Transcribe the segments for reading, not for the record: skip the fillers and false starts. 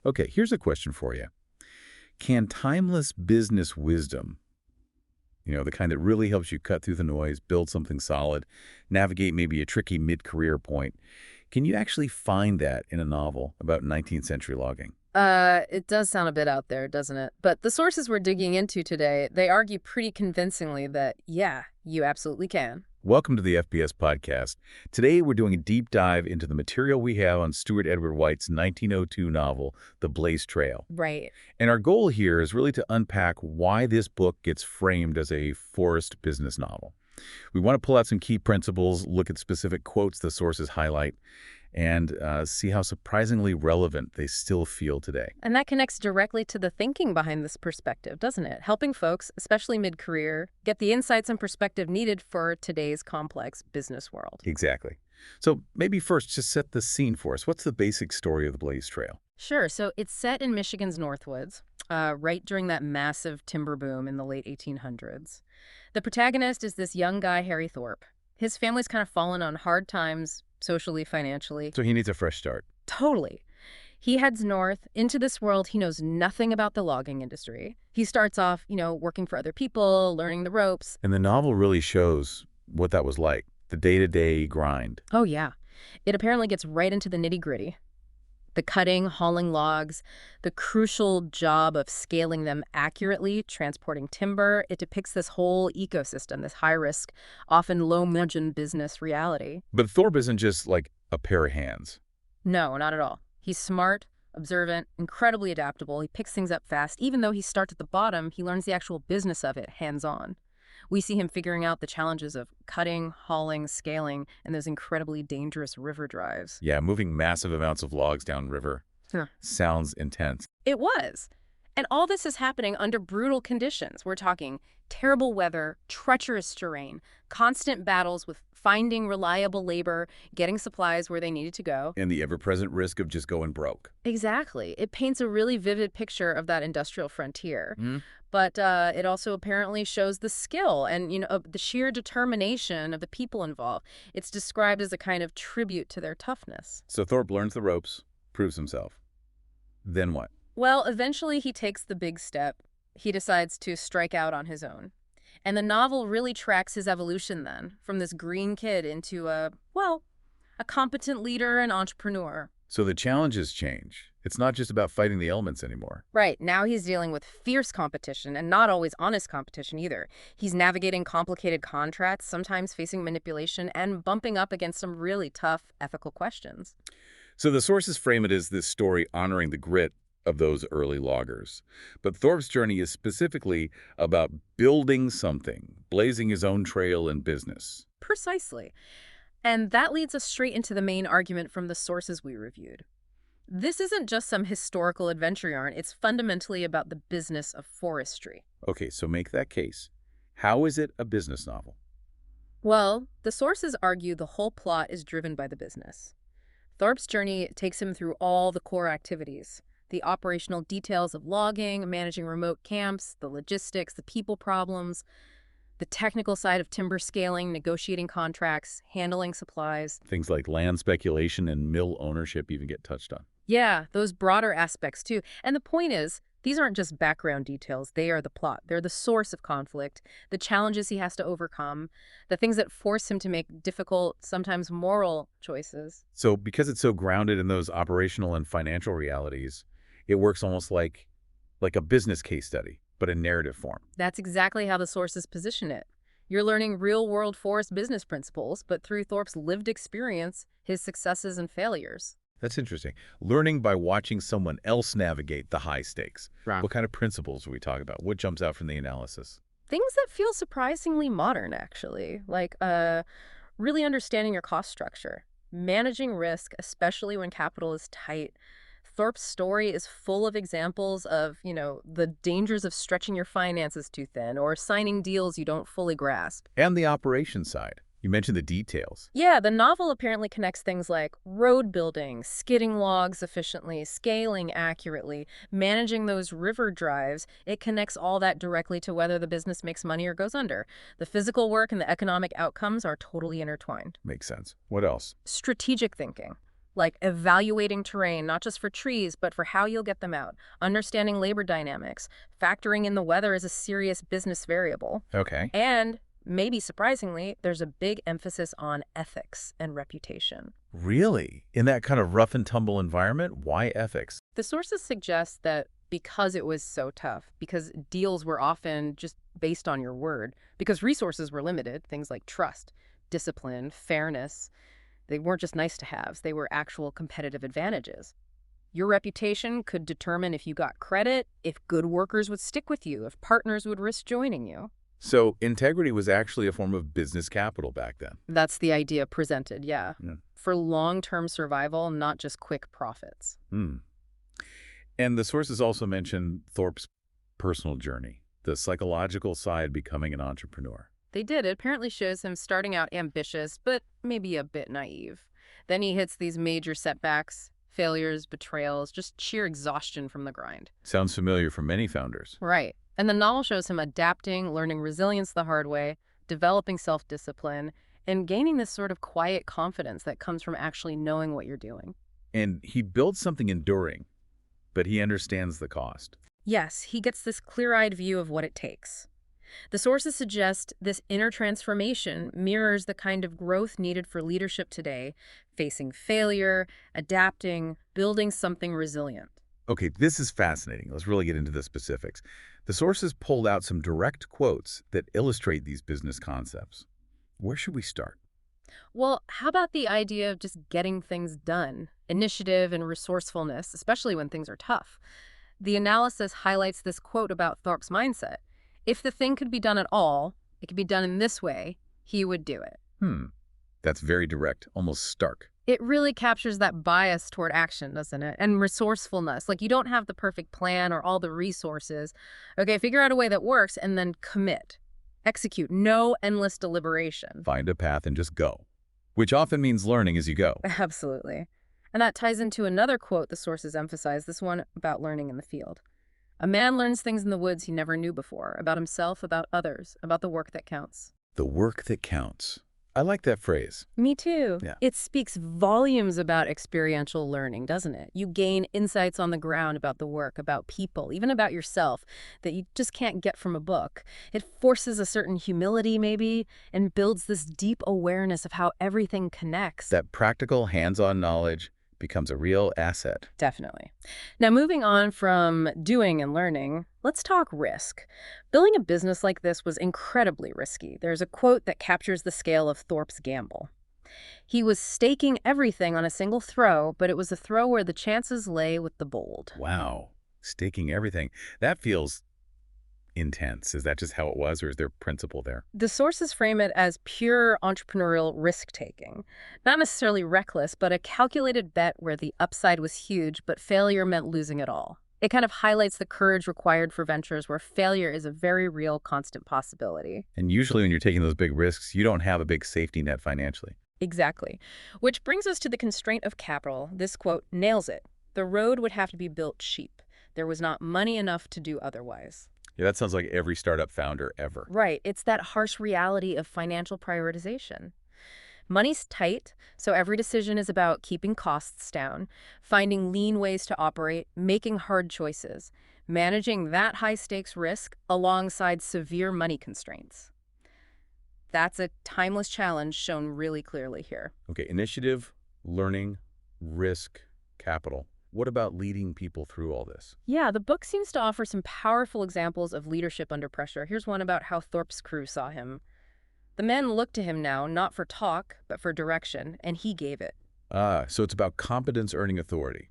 Okay, here's a question for you. Can timeless business wisdom, the kind that really helps you cut through the noise, build something solid, navigate maybe a tricky mid-career point, can you actually find that in a novel about 19th century logging? It does sound a bit out there, doesn't it? But the sources we're digging into today, they argue pretty convincingly that, yeah, you absolutely can. Welcome to the FBS podcast. Today we're doing a deep dive into the material we have on Stewart Edward White's 1902 novel, The Blaze Trail. Right. And our goal here is really to unpack why this book gets framed as a forest business novel. We want to pull out some key principles, look at specific quotes the sources highlight, and see how surprisingly relevant they still feel today. And that connects directly to the thinking behind this perspective, doesn't it? Helping folks, especially mid-career, get the insights and perspective needed for today's complex business world. Exactly. So maybe first, just set the scene for us. What's the basic story of the Blaze Trail? Sure, so it's set in Michigan's Northwoods, right during that massive timber boom in the late 1800s. The protagonist is this young guy, Harry Thorpe. His family's kind of fallen on hard times, socially, financially. So he needs a fresh start. Totally. He heads north into this world he knows nothing about the logging industry. He starts off, working for other people, learning the ropes. And the novel really shows what that was like, the day-to-day grind. Oh, yeah. It apparently gets right into the nitty-gritty. The cutting, hauling logs, the crucial job of scaling them accurately, transporting timber. It depicts this whole ecosystem, this high-risk, often low-margin business reality. But Thorpe isn't just like a pair of hands. No, not at all. He's smart, observant, incredibly adaptable. He picks things up fast. Even though he starts at the bottom, he learns the actual business of it hands-on. We see him figuring out the challenges of cutting, hauling, scaling, and those incredibly dangerous river drives. Yeah, moving massive amounts of logs downriver. Huh. Sounds intense. It was. And all this is happening under brutal conditions. We're talking terrible weather, treacherous terrain, constant battles with finding reliable labor, getting supplies where they needed to go. And the ever-present risk of just going broke. Exactly. It paints a really vivid picture of that industrial frontier. But it also apparently shows the skill and, the sheer determination of the people involved. It's described as a kind of tribute to their toughness. So Thorpe learns the ropes, proves himself. Then what? Well, eventually he takes the big step. He decides to strike out on his own. And the novel really tracks his evolution then, from this green kid into a competent leader and entrepreneur. So the challenges change. It's not just about fighting the elements anymore. Right, now he's dealing with fierce competition, and not always honest competition either. He's navigating complicated contracts, sometimes facing manipulation, and bumping up against some really tough ethical questions. So the sources frame it as this story honoring the grit of those early loggers. But Thorpe's journey is specifically about building something, blazing his own trail in business. Precisely. And that leads us straight into the main argument from the sources we reviewed. This isn't just some historical adventure yarn. It's fundamentally about the business of forestry. Okay, so make that case. How is it a business novel? Well, the sources argue the whole plot is driven by the business. Thorpe's journey takes him through all the core activities. The operational details of logging, managing remote camps, the logistics, the people problems, the technical side of timber scaling, negotiating contracts, handling supplies. Things like land speculation and mill ownership even get touched on. Yeah, those broader aspects too. And the point is, these aren't just background details. They are the plot. They're the source of conflict, the challenges he has to overcome, the things that force him to make difficult, sometimes moral choices. So because it's so grounded in those operational and financial realities, it works almost like a business case study, but in narrative form. That's exactly how the sources position it. You're learning real-world forest business principles, but through Thorpe's lived experience, his successes and failures. That's interesting. Learning by watching someone else navigate the high stakes. Right. What kind of principles are we talking about? What jumps out from the analysis? Things that feel surprisingly modern, actually, like really understanding your cost structure, managing risk, especially when capital is tight. Thorpe's story is full of examples of, the dangers of stretching your finances too thin or signing deals you don't fully grasp. And the operation side. You mentioned the details. Yeah, the novel apparently connects things like road building, skidding logs efficiently, scaling accurately, managing those river drives. It connects all that directly to whether the business makes money or goes under. The physical work and the economic outcomes are totally intertwined. Makes sense. What else? Strategic thinking. like evaluating terrain, not just for trees, but for how you'll get them out, understanding labor dynamics, factoring in the weather as a serious business variable. Okay. And maybe surprisingly, there's a big emphasis on ethics and reputation. Really? In that kind of rough and tumble environment, why ethics? The sources suggest that because it was so tough, because deals were often just based on your word, because resources were limited, things like trust, discipline, fairness, they weren't just nice to haves, they were actual competitive advantages. Your reputation could determine if you got credit, if good workers would stick with you, if partners would risk joining you. So integrity was actually a form of business capital back then. That's the idea presented, yeah. Yeah. For long-term survival, not just quick profits. Hmm. And the sources also mention Thorpe's personal journey, the psychological side becoming an entrepreneur. They did. It apparently shows him starting out ambitious, but maybe a bit naive. Then he hits these major setbacks, failures, betrayals, just sheer exhaustion from the grind. Sounds familiar for many founders. Right. And the novel shows him adapting, learning resilience the hard way, developing self-discipline, and gaining this sort of quiet confidence that comes from actually knowing what you're doing. And he builds something enduring, but he understands the cost. Yes, he gets this clear-eyed view of what it takes. The sources suggest this inner transformation mirrors the kind of growth needed for leadership today, facing failure, adapting, building something resilient. Okay, this is fascinating. Let's really get into the specifics. The sources pulled out some direct quotes that illustrate these business concepts. Where should we start? Well, how about the idea of just getting things done? Initiative and resourcefulness, especially when things are tough. The analysis highlights this quote about Thorpe's mindset. If the thing could be done at all, it could be done in this way, he would do it. That's very direct, almost stark. It really captures that bias toward action, doesn't it? And resourcefulness. Like, you don't have the perfect plan or all the resources. Okay, figure out a way that works and then commit. Execute. No endless deliberation. Find a path and just go, which often means learning as you go. Absolutely. And that ties into another quote the sources emphasize, this one about learning in the field. A man learns things in the woods he never knew before, about himself, about others, about the work that counts. The work that counts. I like that phrase. Me too. Yeah. It speaks volumes about experiential learning, doesn't it? You gain insights on the ground about the work, about people, even about yourself that you just can't get from a book. It forces a certain humility, maybe, and builds this deep awareness of how everything connects. That practical, hands-on knowledge becomes a real asset. Definitely. Now, moving on from doing and learning, let's talk risk. Building a business like this was incredibly risky. There's a quote that captures the scale of Thorpe's gamble. He was staking everything on a single throw, but it was a throw where the chances lay with the bold. Wow. Staking everything. That feels intense. Is that just how it was, or is there principle there? The sources frame it as pure entrepreneurial risk-taking. Not necessarily reckless, but a calculated bet where the upside was huge, but failure meant losing it all. It kind of highlights the courage required for ventures where failure is a very real, constant possibility. And usually when you're taking those big risks, you don't have a big safety net financially. Exactly. Which brings us to the constraint of capital. This quote nails it. The road would have to be built cheap. There was not money enough to do otherwise. Yeah, that sounds like every startup founder ever. Right. It's that harsh reality of financial prioritization. Money's tight, so every decision is about keeping costs down, finding lean ways to operate, making hard choices, managing that high-stakes risk alongside severe money constraints. That's a timeless challenge shown really clearly here. Okay, initiative, learning, risk, capital. What about leading people through all this? Yeah, the book seems to offer some powerful examples of leadership under pressure. Here's one about how Thorpe's crew saw him. The men looked to him now, not for talk, but for direction, and he gave it. So it's about competence earning authority.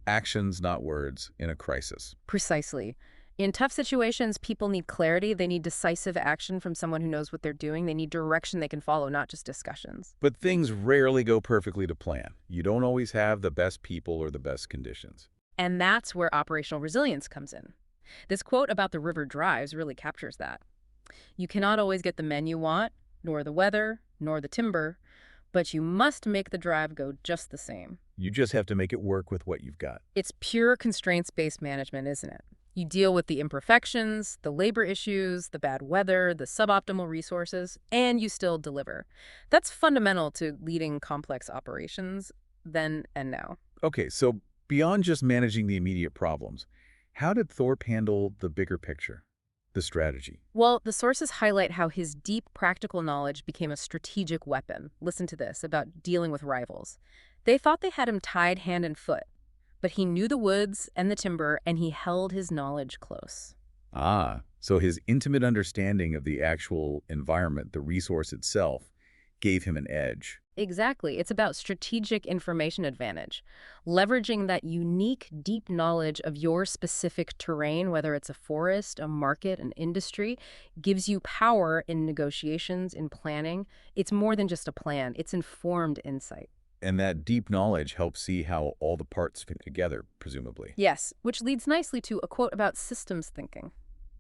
Actions, not words, in a crisis. Precisely. In tough situations, people need clarity. They need decisive action from someone who knows what they're doing. They need direction they can follow, not just discussions. But things rarely go perfectly to plan. You don't always have the best people or the best conditions. And that's where operational resilience comes in. This quote about the river drives really captures that. You cannot always get the men you want, nor the weather, nor the timber, but you must make the drive go just the same. You just have to make it work with what you've got. It's pure constraints-based management, isn't it? You deal with the imperfections, the labor issues, the bad weather, the suboptimal resources, and you still deliver. That's fundamental to leading complex operations. then and now. Okay, so beyond just managing the immediate problems, how did Thorpe handle the bigger picture, the strategy? Well, the sources highlight how his deep practical knowledge became a strategic weapon. Listen to this about dealing with rivals. They thought they had him tied hand and foot, but he knew the woods and the timber, and he held his knowledge close. Ah, so his intimate understanding of the actual environment, the resource itself, gave him an edge. Exactly. It's about strategic information advantage, leveraging that unique, deep knowledge of your specific terrain, whether it's a forest, a market, an industry, gives you power in negotiations, in planning. It's more than just a plan. It's informed insight. And that deep knowledge helps see how all the parts fit together, presumably. Yes, which leads nicely to a quote about systems thinking.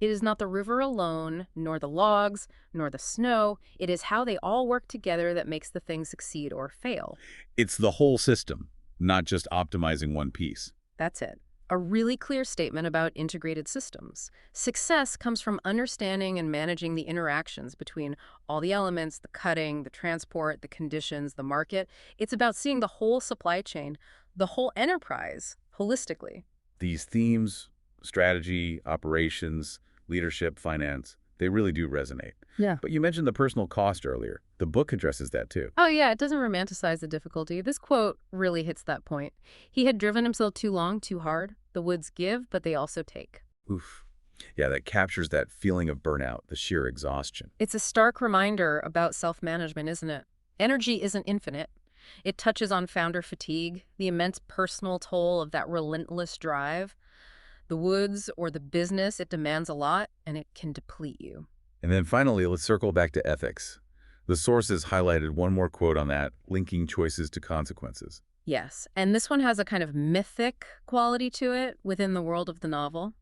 It is not the river alone, nor the logs, nor the snow. It is how they all work together that makes the thing succeed or fail. It's the whole system, not just optimizing one piece. That's it. A really clear statement about integrated systems. Success comes from understanding and managing the interactions between all the elements, the cutting, the transport, the conditions, the market. It's about seeing the whole supply chain, the whole enterprise, holistically. These themes, strategy, operations, leadership, finance, they really do resonate. Yeah. But you mentioned the personal cost earlier. The book addresses that too. Oh, yeah, it doesn't romanticize the difficulty. This quote really hits that point. He had driven himself too long, too hard. The woods give, but they also take. Oof. Yeah, that captures that feeling of burnout, the sheer exhaustion. It's a stark reminder about self-management, isn't it? Energy isn't infinite. It touches on founder fatigue, the immense personal toll of that relentless drive. The woods or the business, it demands a lot, and it can deplete you. And then finally, let's circle back to ethics. The sources highlighted one more quote on that, linking choices to consequences. Yes, and this one has a kind of mythic quality to it within the world of the novel.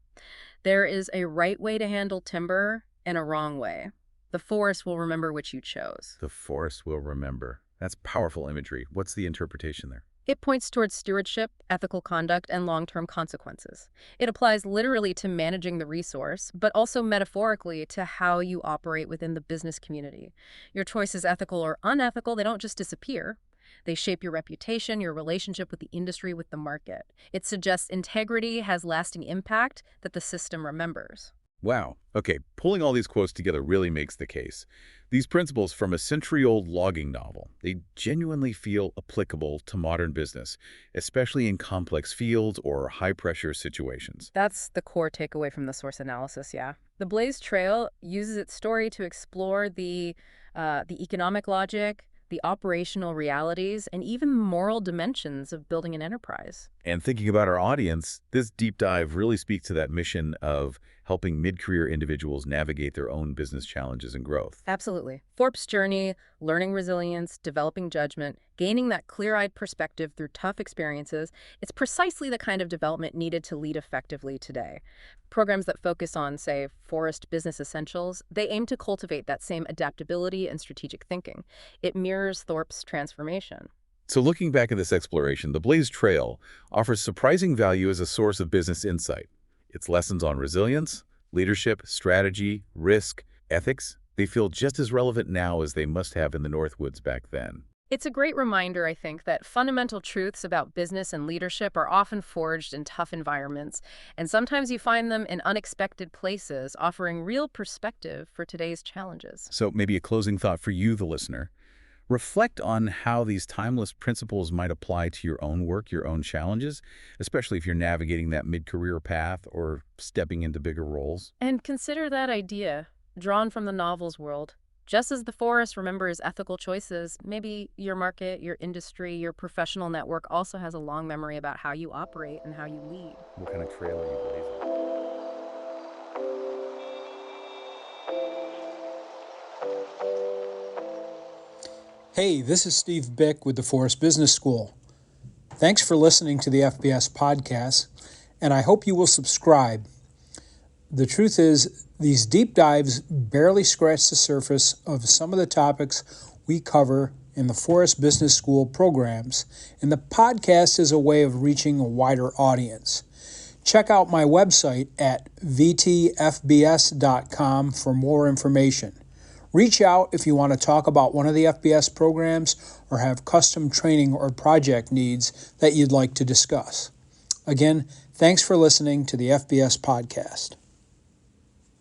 There is a right way to handle timber and a wrong way. The forest will remember which you chose. The forest will remember. That's powerful imagery. What's the interpretation there? It points towards stewardship, ethical conduct, and long-term consequences. It applies literally to managing the resource, but also metaphorically to how you operate within the business community. Your choices, ethical or unethical, they don't just disappear. They shape your reputation, your relationship with the industry, with the market. It suggests integrity has lasting impact that the system remembers. Wow. Okay, pulling all these quotes together really makes the case. These principles from a century-old logging novel, they genuinely feel applicable to modern business, especially in complex fields or high-pressure situations. That's the core takeaway from the source analysis, yeah. The Blaze Trail uses its story to explore the economic logic, the operational realities, and even moral dimensions of building an enterprise. And thinking about our audience, this deep dive really speaks to that mission of helping mid-career individuals navigate their own business challenges and growth. Absolutely. Thorpe's journey, learning resilience, developing judgment, gaining that clear-eyed perspective through tough experiences, it's precisely the kind of development needed to lead effectively today. Programs that focus on, say, forest business essentials, they aim to cultivate that same adaptability and strategic thinking. It mirrors Thorpe's transformation. So looking back at this exploration, the Blaze Trail offers surprising value as a source of business insight. Its lessons on resilience, leadership, strategy, risk, ethics, they feel just as relevant now as they must have in the Northwoods back then. It's a great reminder, I think, that fundamental truths about business and leadership are often forged in tough environments, and sometimes you find them in unexpected places, offering real perspective for today's challenges. So maybe a closing thought for you, the listener. Reflect on how these timeless principles might apply to your own work, your own challenges, especially if you're navigating that mid-career path or stepping into bigger roles. And consider that idea, drawn from the novel's world. Just as the forest remembers ethical choices, maybe your market, your industry, your professional network also has a long memory about how you operate and how you lead. What kind of trail are you blazing? Hey, this is Steve Bick with the Forest Business School. Thanks for listening to the FBS podcast, and I hope you will subscribe. The truth is, these deep dives barely scratch the surface of some of the topics we cover in the Forest Business School programs, and the podcast is a way of reaching a wider audience. Check out my website at vtfbs.com for more information. Reach out if you want to talk about one of the FBS programs or have custom training or project needs that you'd like to discuss. Again, thanks for listening to the FBS podcast.